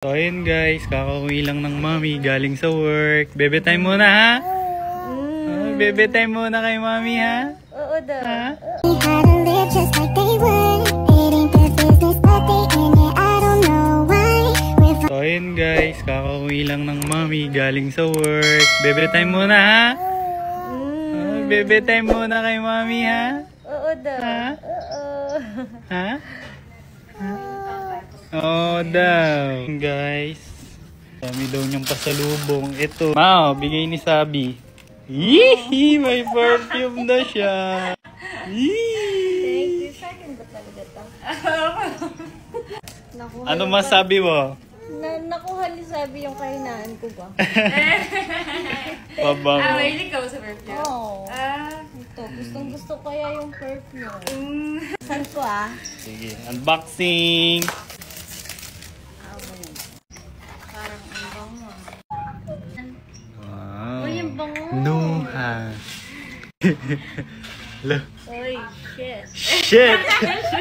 So ayun guys, kakauwi lang ng mami galing sa work. Bebe time muna ha? Bebe time muna kay mami ha? Oo daw. Ha? So ayun guys, kakauwi lang ng mami galing sa work. Bebe time muna ha? Bebe time muna kay mami ha? Oo daw. Ha? Oo. Ha? Oo daw. Guys, dami daw niyang pasalubong. Ito, Mao, bigay ni Sabi. Yee! May perfume na siya. Yee! Thank you. Sa akin ba talaga ito? Ano masabi mo? Nakuha ni Sabi yung kahinaan ko ba? Baba mo. Mahilig ka ba sa perfume? Oo. Ito, gustong-gusto ko kaya yung perfume. Saan ko Sige, unboxing. Parang ang bango. Wow. Uy, yung bango. Nuha. Uy, shit. Shit!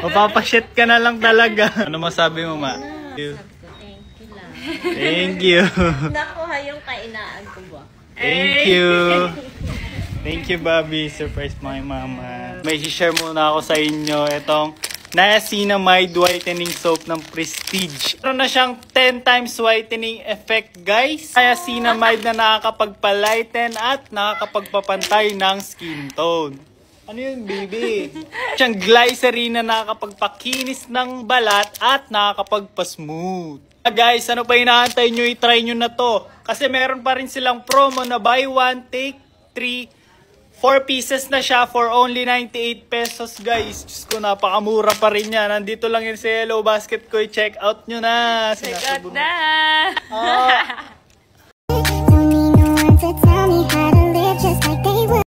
Mapapashit ka na lang talaga. Ano masabi mo, Ma? Sabi ko, thank you lang. Thank you. Nakuha yung kainaan ko ba? Thank you. Thank you, Bobby. Surprise my mama. May share muna ako sa inyo itong Niacinamide Whitening Soap ng Prestige. Meron na siyang 10 times whitening effect, guys. Niacinamide na nakakapagpalighten at nakakapagpapantay ng skin tone. Ano yun, baby? Siyang glycerin na nakakapagpakinis ng balat at nakakapagpa-smooth. Guys, ano pa inaantay nyo? I-try nyo na to. Kasi meron pa rin silang promo na buy one, take 3. 4 pieces na siya for only 98 pesos, guys. Diyos ko, napakamura pa rin yan. Nandito lang yun sa Yellow Basket ko. I-check out nyo na. Check out na!